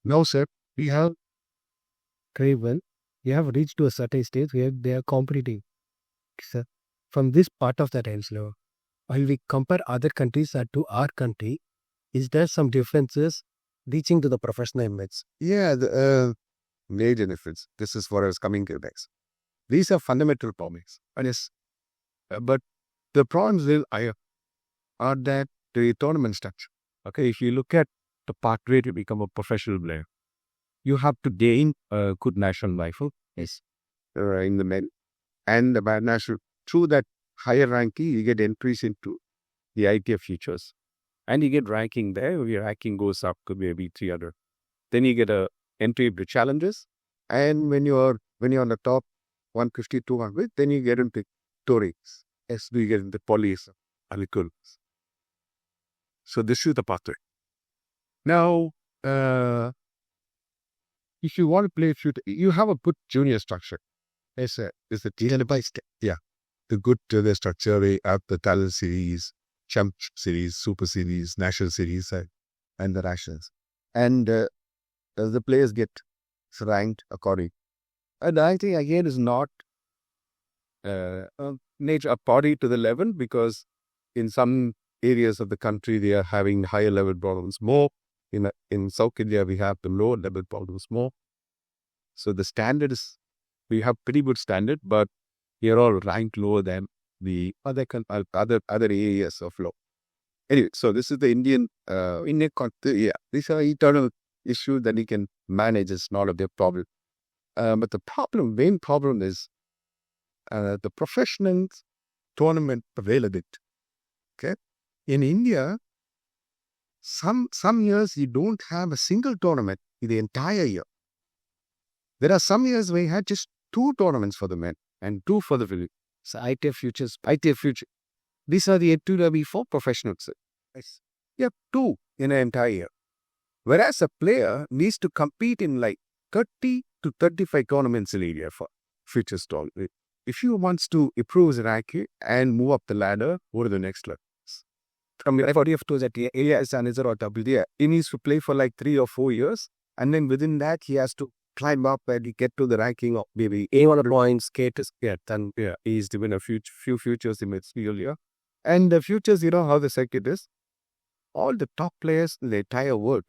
Now, sir, we have very well. We have reached to a certain stage where they are competing. Sir, from this part of the range level, while we compare other countries to our country, is there some differences reaching to the professional image? Yeah, the major difference. This is what I was coming to next. These are fundamental problems. And yes, but the problems are that the tournament structure. Okay, if you look at the pathway to become a professional player, you have to gain a good national rifle. Yes. In the men and the bad national. Through that higher ranking, you get entries into the ITF futures. And you get ranking there. Your ranking goes up to maybe 300. Then you get a entry into challenges. And when you're on the top 150, 200, then you get into tourings. Yes, you get into polys, alicul. So this is the pathway. Now, if you want to play future, you have a good junior structure. It's a yeah. The good junior structure, we have the talent series, champ series, super series, national series, and the nationals. And the players get ranked according. And I think again is not nature a party to the level, because in some areas of the country they are having higher level problems more. In South India we have the lower level problems more. So the standard is, we have pretty good standard, but we are all ranked lower than the other areas of law. Anyway, so this is the Indian yeah, these are internal issues that we can manage. It's not a big problem. But the main problem is the professional tournament availability. Okay, in India, some years you don't have a single tournament in the entire year. There are some years where you had just 2 tournaments for the men and 2 for the women. So ITF futures, ITF future. These are the 2 for professionals. Yes. You have 2 in an entire year. Whereas a player needs to compete in like 30 to 35 tournaments in a year for futures tournament. If he wants to improve his ranking and move up the ladder, go to the next level. From your ITF to that RAO-SAN or WDA, he needs to play for like 3 or 4 years. And then within that, he has to climb up and get to the ranking of maybe 800 points, and yeah, he's given a few futures in its year. And the futures, you know how the circuit is. All the top players in the entire world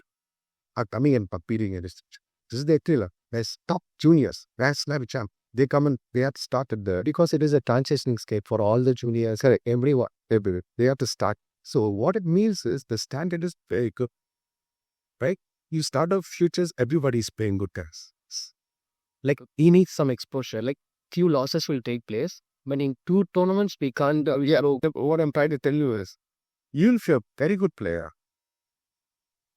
are coming and competing in this. This is their thriller. There's top juniors, Grand Slam champ. They come and they have started there because it is a transitioning scape for all the juniors. Correct. Everyone, they have to start. So what it means is the standard is very good, right? You start off futures, everybody's playing good tennis. Like we need some exposure. Like few losses will take place, but in 2 tournaments we can't. What I'm trying to tell you is, even if you're a very good player,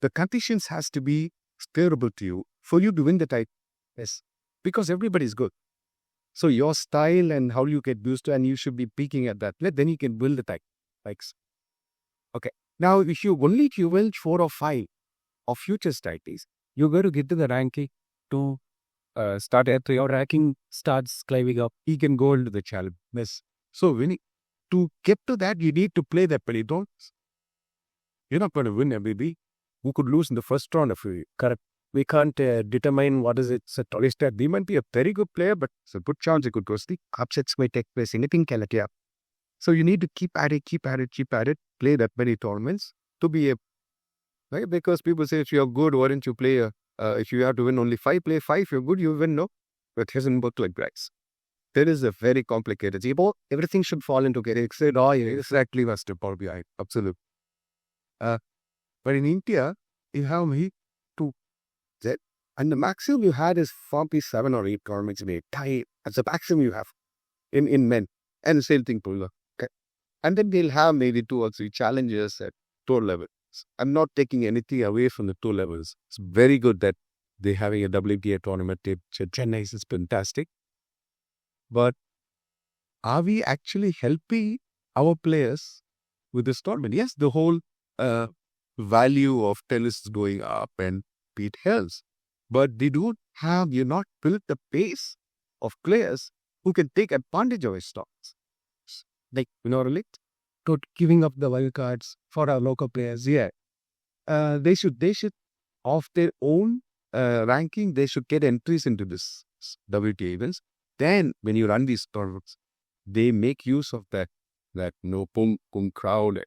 the conditions has to be favorable to you for you to win the title. Yes, because everybody's good. So your style and how you get used to, and you should be peaking at that. Then you can build the title. Like, okay. Now, if you win 4 or 5 of futures titles, you're going to get to the ranking to start at your ranking starts climbing up. He can go into the challenge. Yes. So to get to that, you need to play that pretty don't. You're not going to win every. Who could lose in the first round of you? Correct. We can't determine what is it. They might be a very good player, but it's a good chance it could go. The upsets may take place. Anything can let you up. So you need to keep at it, play that many tournaments to be able. Right? Because people say, if you're good, why don't you play? If you have to win only 5, play 5. You're good, you win. No, but it doesn't work like that. There is a very complicated. Everything should fall into character. Oh, yeah, exactly. Must fall behind. Absolutely. But in India, you have me to that, and the maximum you had is 47 or 8 tournaments in a time. That's the maximum you have in men, and the same thing for. Okay, and then they'll have maybe 2 or 3 challenges at tour level. I'm not taking anything away from the 2 levels. It's very good that they're having a WTA tournament. Chennai is fantastic. But are we actually helping our players with this tournament? Yes, the whole value of tennis is going up and it helps. But you're not built the base of players who can take advantage of his stocks. Like, really? To giving up the wild cards for our local players. Yeah. They should of their own ranking, they should get entries into this WTA events. Then when you run these tournaments, they make use of that pum crowd,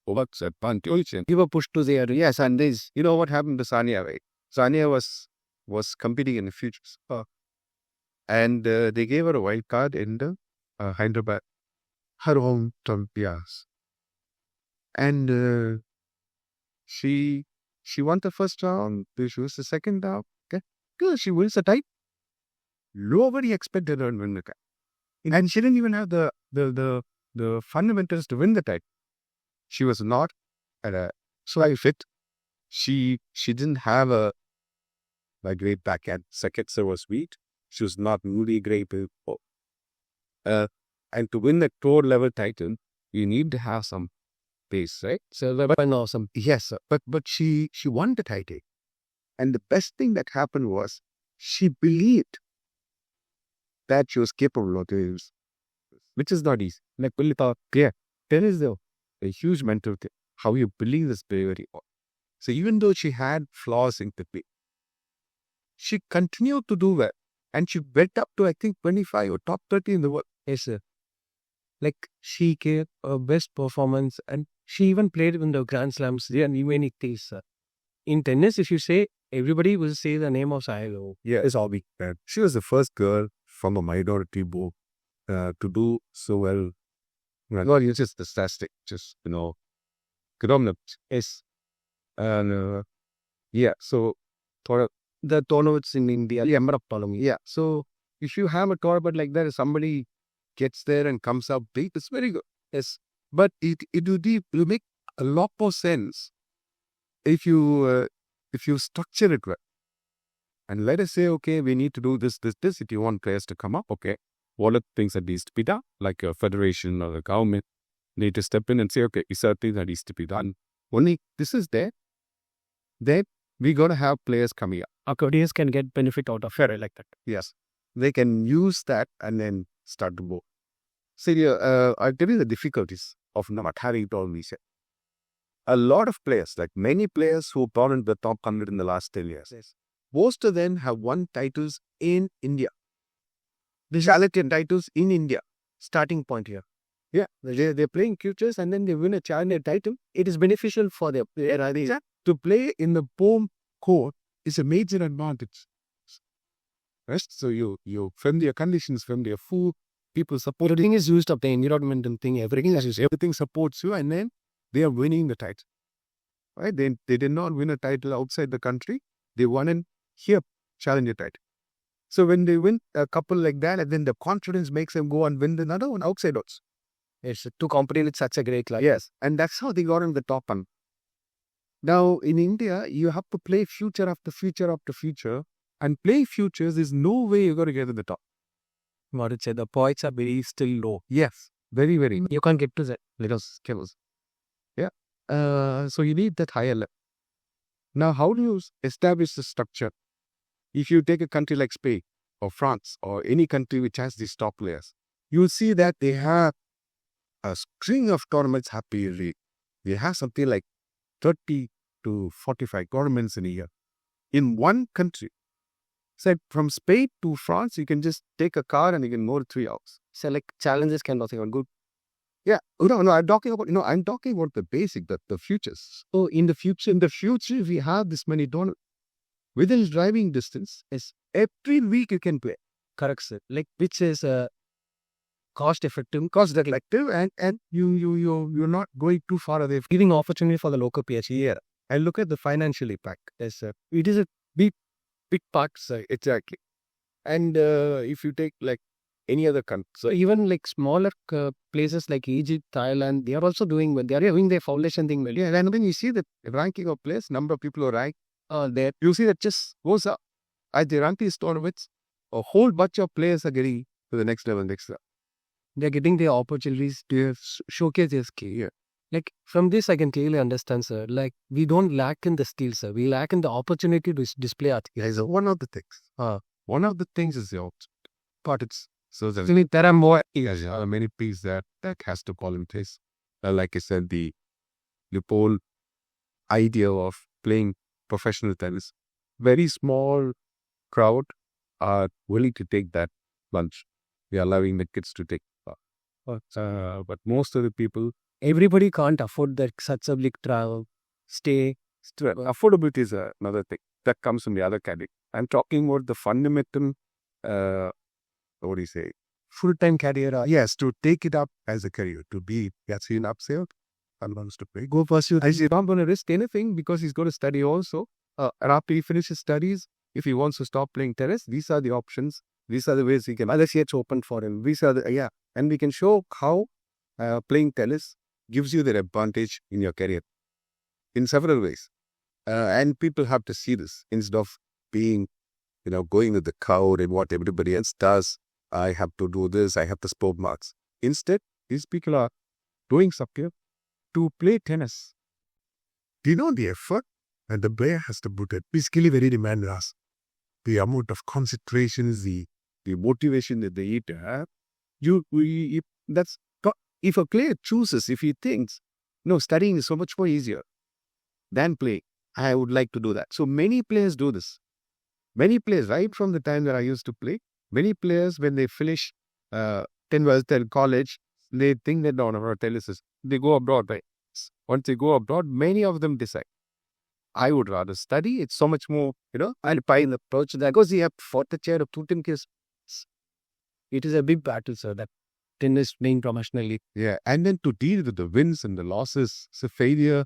what's advantage, and give a push to their yes. And this, you know what happened to Sania, right? Sania was competing in the futures, and they gave her a wild card in the Hyderabad, her hometown, yes. And she won the first round. She was the second round. Okay, good. She wins the title. Nobody expected her to win the title, and she didn't even have the fundamentals to win the title. She was not at a slight fit. She didn't have a great backhand. Second serve was weak. She was not really great. And to win the tour level title, you need to have some pace, right? So weapon or some yes, sir. But she won the title, and the best thing that happened was she believed that she was capable of doing this, which is not easy. Like there is a huge mental thing. How you believe this very well. So even though she had flaws in the play, she continued to do well, and she went up to I think 25 or top 30 in the world. Yes, sir. Like she gave her best performance, and she even played in the Grand Slams. There and even it is, sir. In tennis, if you say, everybody will say the name of Sailo. Yeah, it's all big. She was the first girl from a minority group to do so well. Not just the statistic, just phenomenal. Yes, and yeah. So the tournaments in India, the number of tournaments. Yeah. So if you have a tournament like that, somebody gets there and comes up big, it's very good. Yes, but it will make a lot more sense if you structure it right. And let us say, okay, we need to do this. If you want players to come up, okay, what are the things that needs to be done? Like a federation or the government need to step in and say, okay, these are things that needs to be done. Only this is there. Then we got to have players coming up. Our players can get benefit out of it like that. Yes, they can use that and then start to go. See, I'll tell you the difficulties of not having it all these. A lot of players, like many players who gone in the top 100 in the last 10 years, yes, most of them have won titles in India. The challenger titles in India. Starting point here. Yeah, they're playing futures and then they win a challenger title. It is beneficial for their player. To play in the home court is a major advantage. Right? So you familiar conditions, familiar food, people support. Everything is used up, the environmental thing, everything supports you, and then they are winning the title. Right? They did not win a title outside the country. They won in here, challenger title. So when they win a couple like that, and then the confidence makes them go and win another one outside also. It's to compete with such a great club. Yes, and that's how they got in the top one. Now in India, you have to play future after future after future, and play futures is no way you're going to get to the top. What it said, the points are very still low. Yes, very, very. You can't get to that little skills. Yeah. So you need that higher level. Now, how do you establish the structure? If you take a country like Spain or France or any country which has these top players, you'll see that they have a string of tournaments happily. They have something like 30 to 45 tournaments in a year in one country. So from Spain to France, you can just take a car and you can go 3 hours. So like challenges can nothing on good. Yeah, no, I'm talking about the basic, the futures. So in the future, we have this many tournaments within driving distance. Is every week you can play. Correct, sir. Like which is cost effective, and you're not going too far away, giving opportunity for the local PhD here. And look at the financial impact. Yes, sir. It is a big part, sir. Exactly. And if you take like any other country, so even like smaller places like Egypt, Thailand, they are also doing well. They are doing their foundation thing well. Yeah, and then you see the ranking of players, number of people who rank there. You see that just goes up. As they rank these tournaments, a whole bunch of players are getting to the next level. They're getting their opportunities to showcase their skill. Yeah. Like from this, I can clearly understand, sir. Like we don't lack in the skill, sir. We lack in the opportunity to display our skills. Yeah, one of the things. One of the things is the but it's so there are more many pieces that has to fall in place. Like I said, the whole idea of playing professional tennis very small crowd are willing to take that lunch. We are allowing the kids to take. But most of the people, Everybody can't afford that such a big travel, stay. affordability is another thing that comes from the other category. I'm talking about the fundamental, what do you say, Full-time career. yes, to take it up as a career, to be, that's an upsell, and wants to pay. Go pursue. He's not going to risk anything because he's going to study also. And after he finishes studies, if he wants to stop playing tennis, these are the options. These are the ways he can. Other seats open for him. These are the, yeah. And we can show how playing tennis gives you that advantage in your career in several ways. And people have to see this instead of being, going with the crowd and what everybody else does. I have to do this. I have to score marks. Instead, these people are doing something to play tennis. Do you know the effort and the player has to put it? Basically, very demanding us. The amount of concentration, the motivation that they need to have. If a player chooses, if he thinks, no, studying is so much more easier than playing, I would like to do that. So many players do this. Many players, right from the time that I used to play, many players, when they finish 10 years in college, they think that no, tennis is, they go abroad, right? Once they go abroad, many of them decide, I would rather study. It's so much more, I'll buy the approach that because he have fought the chair of Putin case. It is a big battle, sir, that tennis playing professionally. Yeah. And then to deal with the wins and the losses, it's a failure,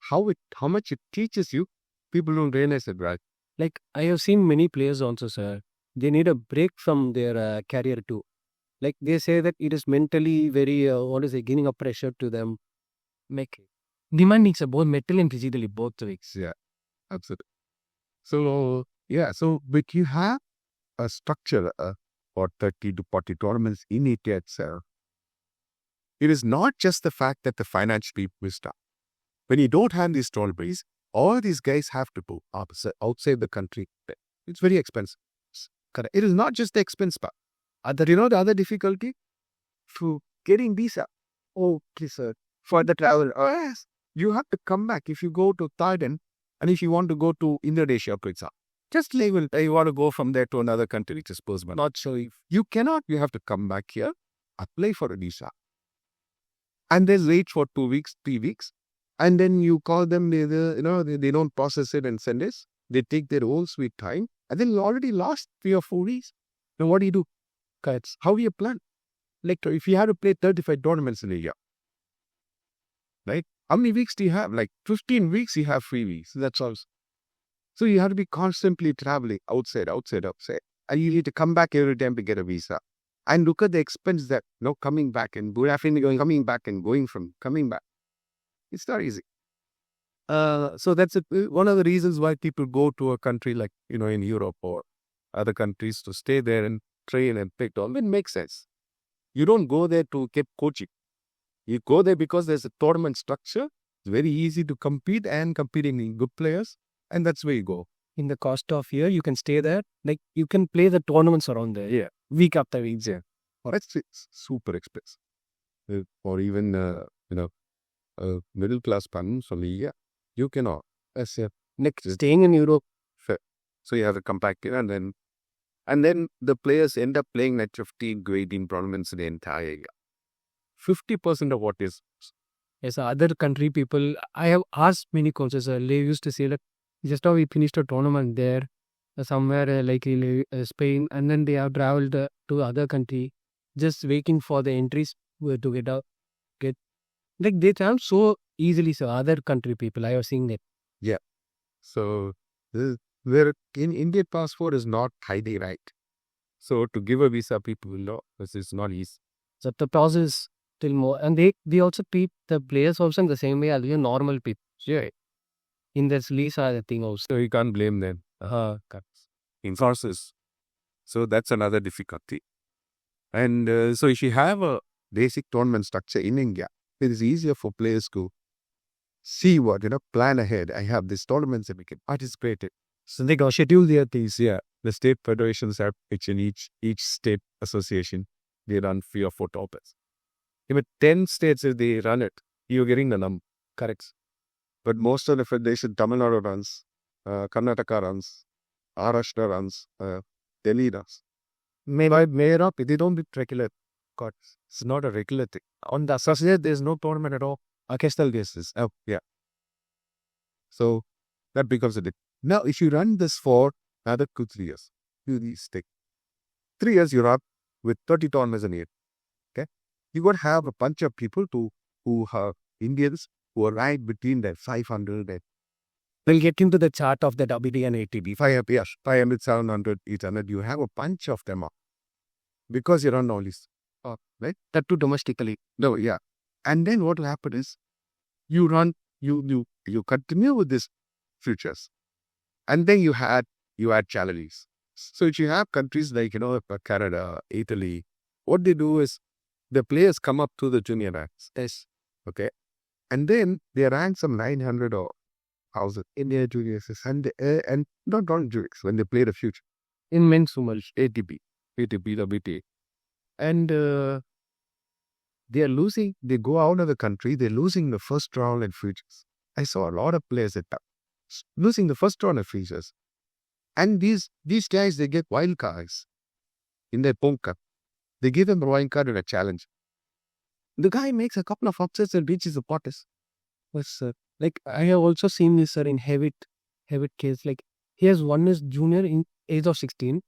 how much it teaches you, people don't realize it, right? Like I have seen many players also, sir. They need a break from their career too. Like they say that it is mentally very, giving a pressure to them. Make demanding, sir, both mentally and physically, both ways. Yeah, absolutely. So, yeah, but you have a structure for 30 to 40 tournaments in India itself. It is not just the fact that the financial people will start. When you don't have these tournaments, all these guys have to go outside the country. It's very expensive. Correct. It is not just the expense part. The other difficulty to getting visa. Okay, sir. For the travel. Yes. You have to come back if you go to Thailand and if you want to go to Indonesia, for example. Just label, you want to go from there to another country, which is Postman. Not sure if you cannot. You have to come back here, apply for a visa, and then wait for 2 weeks, 3 weeks, and then you call them. They don't process it and send it. They take their whole sweet time, and then you already lost 3 or 4 weeks. Then what do you do? cuts. How do you plan? Like if you have to play 35 tournaments in a year, right? How many weeks do you have? Like 15 weeks, you have 3 weeks. That's all. So you have to be constantly traveling outside. And you need to come back every time to get a visa. And look at the expense that, coming back and coming back and coming back. It's not easy. So that's one of the reasons why people go to a country like, in Europe or other countries to stay there and train and pick on. It makes sense. You don't go there to keep coaching. You go there because there's a tournament structure. It's very easy to compete and competing in good players. And that's where you go. In the cost of year, you can stay there. Like you can play the tournaments around there. Yeah. Week after week. Yeah. It's super expensive. Or even, middle class families only, yeah. You cannot. Yes, yeah. Next, staying in Europe. Fair. So you have to come back here and then the players end up playing like 15 to 18 tournaments in the entire year. 50% of what is. Yes, other country people, I have asked many coaches, they used to say that just now we finished a tournament there, somewhere like in Spain, and then they have traveled to other country, just waiting for the entries to get. Like they travel so easily, so other country people, I have seen that. Yeah. So, where in Indian passport is not highly right. So, to give a visa, people will know this is not easy. So, the process still more, and they also treat the players also in the same way as normal people. Yeah. In this lease are the thing also. So you can't blame them. In process. So that's another difficulty. And so if you have a basic tournament structure in India, it is easier for players to see what, plan ahead. I have these tournaments and we can participate in. So they got schedule their things. Yeah. The state federations have in each state association, they run 3 or 4 tournaments. Even 10 states, if they run it, you're getting the number. Correct. But most of the federation, Tamil Nadu runs Karnataka runs, Maharashtra runs, Delhi runs. May not, they don't be regular. God, it's not a regular thing. On the associate, there's no tournament at all. Occasional basis. Oh, yeah. So that becomes a thing. Now, if you run this for another 2-3 years, you stick 3 years, you're up with 30 tournaments a year. Okay, you got to have a bunch of people who are Indians who are right between the 500 and We'll get into the chart of the WD and ATB. 500, 700, 800. You have a bunch of them up because you run all these, right? That too domestically. No, yeah. And then what will happen is you run, you continue with these futures, and then you add challenges. So if you have countries like Canada, Italy, what they do is the players come up to the junior ranks. Yes. Okay, and then they rank some 900 or 1,000 in their juniors, and not juniors when they play the future In men's summers. ATP, WTA, and they are losing. They go out of the country. They're losing the first round in futures. I saw a lot of players at that losing the first round of futures, and these guys, they get wild cards in their Pong Cup. They give them a wild card in a challenge. The guy makes a couple of upsets and reaches the quarters. Yes, sir. Like I have also seen this, sir, in Hewitt case. Like he has won his junior in age of 16,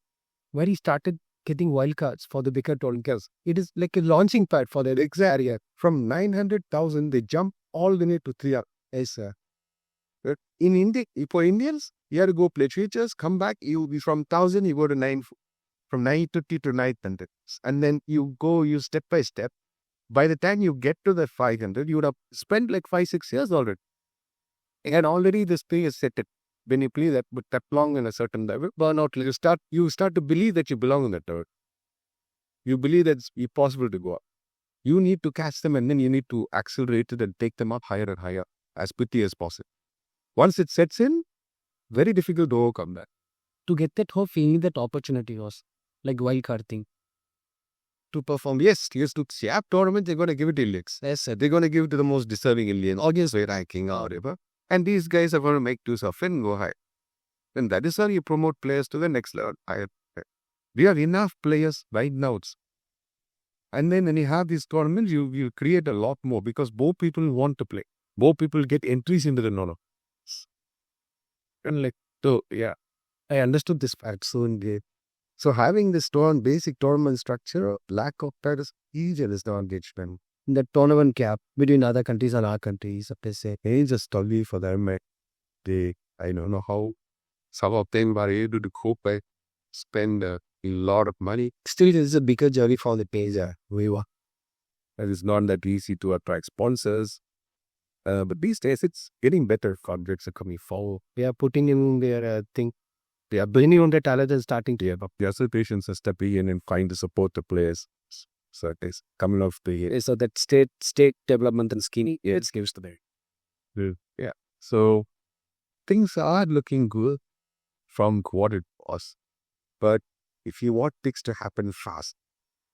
where he started getting wildcards for the bigger tournaments. It is like a launching pad for their Exactly. From 900,000, they jump all the way to 3. Yes, sir. In India, for Indians, you have to go play futures, come back, you be from 1,000, you go to 9, from 950 to 900. And then you step by step. By the time you get to the 500, you would have spent like 5-6 years already. And already this thing is set. When you play that long in a certain level, burnout, you start to believe that you belong in that level. You believe that it's possible to go up. You need to catch them, and then you need to accelerate it and take them up higher and higher as quickly as possible. Once it sets in, very difficult to overcome that. To get that whole feeling, that opportunity was like wildcard thing. To perform, yes, to have tournaments, they're going to give it to Indians. Yes, sir. They're going to give it to the most deserving Indians, obviously ranking or whatever. And these guys are going to make use of it and go high. Then that is how you promote players to the next level. We have enough players right now. And then when you have these tournaments, you create a lot more because more people want to play. More people get entries into the tournament. And I understood this fact soon. So having this basic tournament structure, lack of that is easier is not engagement. The tournament gap between other countries and our countries, they say. It's just totally for them. I don't know how some of them are able to cope by spend a lot of money. Still, it is a bigger journey for the pager. It is not that easy to attract sponsors. But these days, it's getting better. Contracts are coming forward. They are putting in their thing. They are bringing on their talent and starting to give up. The associations are stepping in and trying to support the players. So it is coming off the... So that state development and scheme, it gives the very. Yeah. So things are looking good from what it was. But if you want things to happen fast,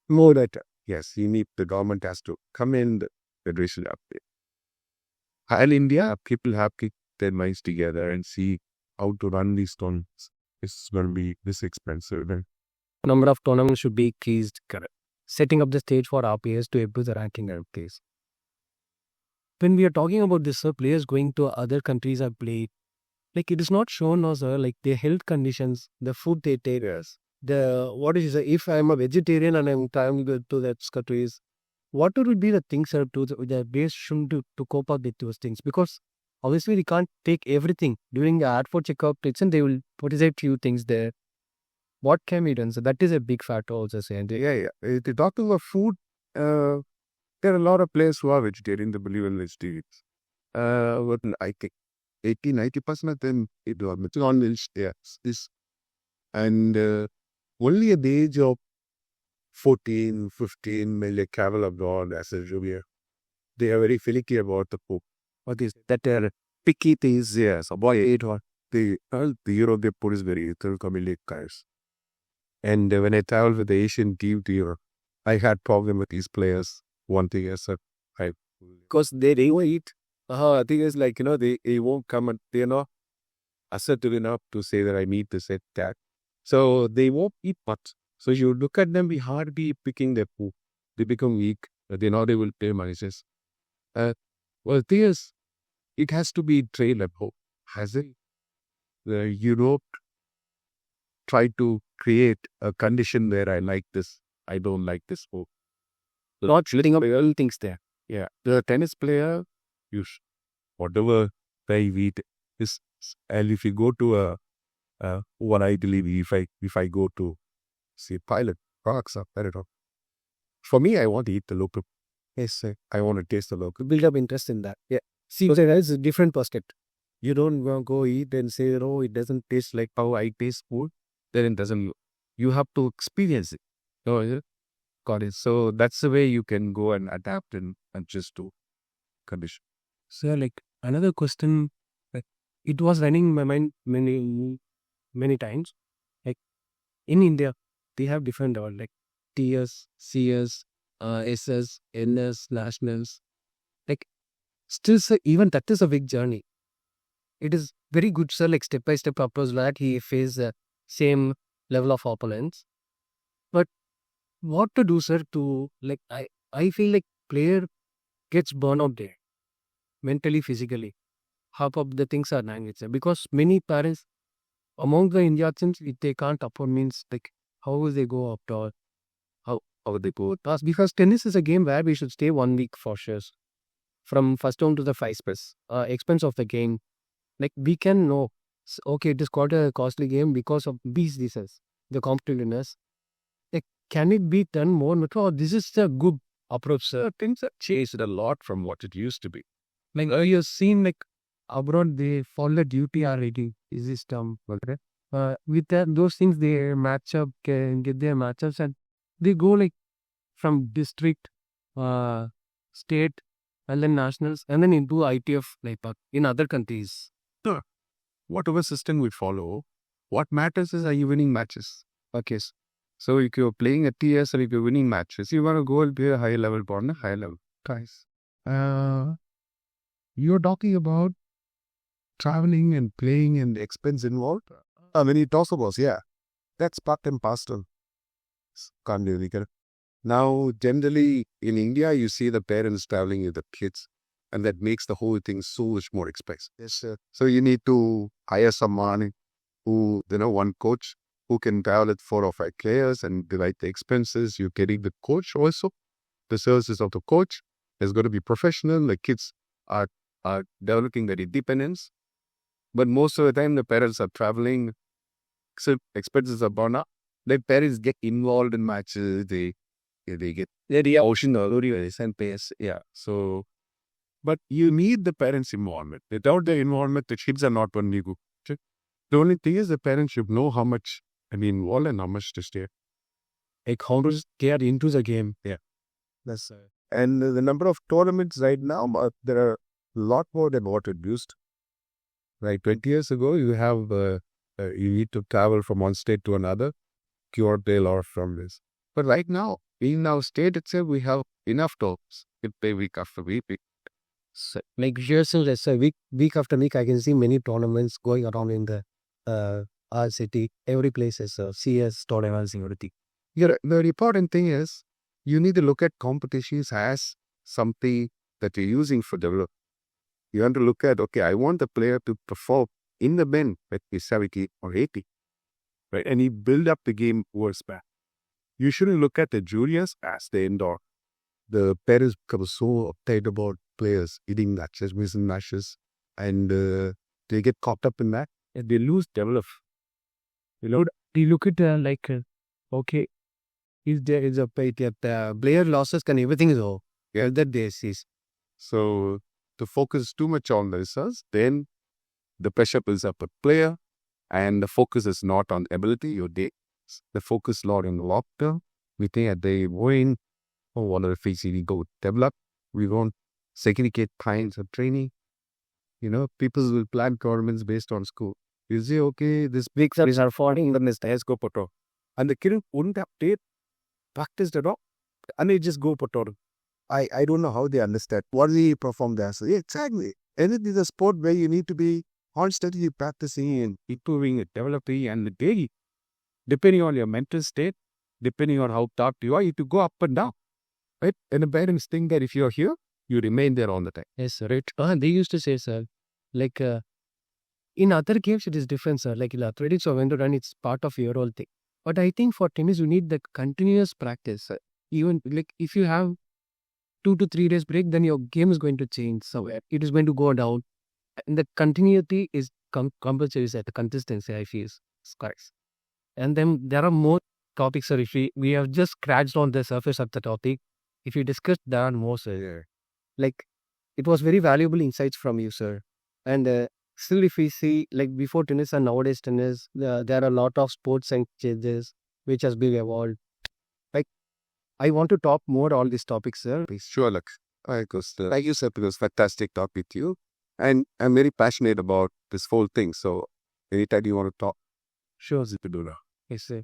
more better. Yes, the government has to come in, the federation update. In India, people have to keep their minds together and see how to run these tournaments. It's going to be this expensive. Number of tournaments should be increased. Correct. Setting up the stage for our players to improve the ranking and place. When we are talking about this, players going to other countries are played. Like it is not shown us, like their health conditions, the food they take, if I am a vegetarian and I'm traveling to that countries, what would be the things the base should do to cope up with those things? Because obviously we can't take everything during the airport checkup. And they will put a few things there. What can be done? So that is a big factor also. Yeah. If you're talking about food, there are a lot of players who are vegetarian. They believe in vegetarians. I think 80-90% of them are non-veg. Yes. And only at the age of 14, 15, when they travel abroad as a junior, they are very finicky about the food. What is that? They are picky things. Yes. A boy ate what the euro they put is very little community guys. And when I traveled with the Asian team to Europe, I had problem with these players. One thing is that because they won't eat. The thing is they won't come and assertive enough to say that I need to set that. So they won't eat much. So you look at them, we hardly picking their poop. They become weak. They're not able to play matches. Well, the thing is, it has to be trained at home. Has it? Europe try to create a condition where I like this, I don't like this. Oh, Not letting up all things there. yeah, the tennis player, whatever they eat is, and if you go to what I believe, if I go to say pilot parks or Paradox, for me, I want to eat the local. Yes, sir. I want to taste the local. Build up interest in that. Yeah. See, so that's a different perspective. You don't go eat and say, oh, it doesn't taste like how I taste food. Then it doesn't. You have to experience it. No, is it? Got it. So that's the way you can go and adapt and adjust to condition. So, like another question, like, it was running in my mind many times. Like in India, they have different level, like TS, CS, SS, NS, nationals. Like still, sir, even that is a big journey. It is very good, sir. Like step by step approach that he faced the same level of opponents. But what to do, sir? To like, I feel like player gets burned out there, mentally, physically. Half of the things are language, sir. Because many parents among the Indians, if they can't afford means like how will they go up or how will they go past? Because tennis is a game where we should stay 1 week for sure. From first round to the five space, expense of the game. Like we can know, okay, it is quite a costly game because of these reasons, the competitiveness. Like, can it be done more? Or this is a good approach, sir. Things have changed a lot from what it used to be. Like you've seen, like abroad, they follow the UTR rating is this term. Okay? With that, those things they match up, can get their matchups, and they go like from district, state, and then nationals, and then into ITF like in other countries. Whatever system we follow, what matters is are you winning matches? Okay. So if you're playing a TS or if you're winning matches, you want to go and be a higher level partner, higher level. Guys, you're talking about traveling and playing and the expense involved. When you talk about, yeah, that's part and parcel. Can't really get it. Now, generally in India, you see the parents traveling with the kids, and that makes the whole thing so much more expensive. Yes, sir. So you need to hire someone who, one coach who can travel with 4 or 5 players and divide the expenses. You're getting the coach also. The services of the coach is going to be professional. The kids are developing their independence. But most of the time, the parents are traveling. So expenses are gone up. The parents get involved in matches. They get emotional and pace. Yeah. So, but you need the parents' involvement. Without their involvement, the kids are not going to go. The only thing is the parents should know how much involved and how much to stay. Like how to get into the game. Yeah. That's and the number of tournaments right now, there are a lot more than what it used. Right, 20 years ago, you have you need to travel from one state to another, cure tail or from this. But right now, in our state itself, we have enough tournaments. We play week after week. So, like years and years, week after week, I can see many tournaments going around in the our city. Every place is CS tournaments and everything. Yeah, the important thing is you need to look at competitions as something that you're using for development. You want to look at, okay, I want the player to perform in the men at 70 or 80, right? And you build up the game towards that. You shouldn't look at the juniors as the indoor. The parents become so uptight about players eating matches, missing matches, and they get caught up in that and they lose develop. You look at okay, if there is a player losses, can everything is over. Yeah, that they see. So to focus too much on the results, then the pressure builds up a player, and the focus is not on ability, your day. The focus is not on the long term. We think that they win or one of the things we go develop. We won't segregate kinds of training. People will plan tournaments based on school. You say, okay, this weeks are falling, then this guys go poto. And the kid wouldn't have practiced at all. And they just go poto. I don't know how they understand. What do they perform there? So, yeah, exactly. And it is a sport where you need to be constantly practicing and improving and developing and daily, depending on your mental state, depending on how tough you are, you to go up and down. Right? And the parents think that if you're here, you remain there all the time. Yes, sir. They used to say, sir, like in other games it is different, sir. Like in athletics or when to run, it's part of your whole thing. But I think for tennis, you need the continuous practice, sir. Even like if you have 2 to 3 days break, then your game is going to change somewhere. It is going to go down. And the continuity is compulsory, sir. The consistency, I feel, is correct. And then there are more topics, sir. If we have just scratched on the surface of the topic. If you discuss, there are more, sir. Like, it was very valuable insights from you, sir. And still, if we see, like, before tennis and nowadays tennis, there are a lot of sports and changes which has been evolved. Like, I want to talk more on these topics, sir. Please. Sure, look. Thank you, sir. It was fantastic talk with you. And I'm very passionate about this whole thing. So anytime you want to talk, Sure. zip it over. Yes, sir.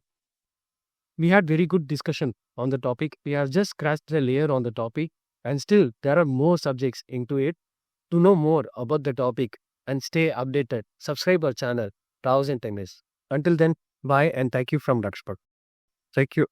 We had very good discussion on the topic. We have just scratched the layer on the topic, and still there are more subjects into it. To know more about the topic and stay updated, subscribe our channel, RAO-SAN Tennis. Until then, bye and thank you from Rakshpak. Thank you.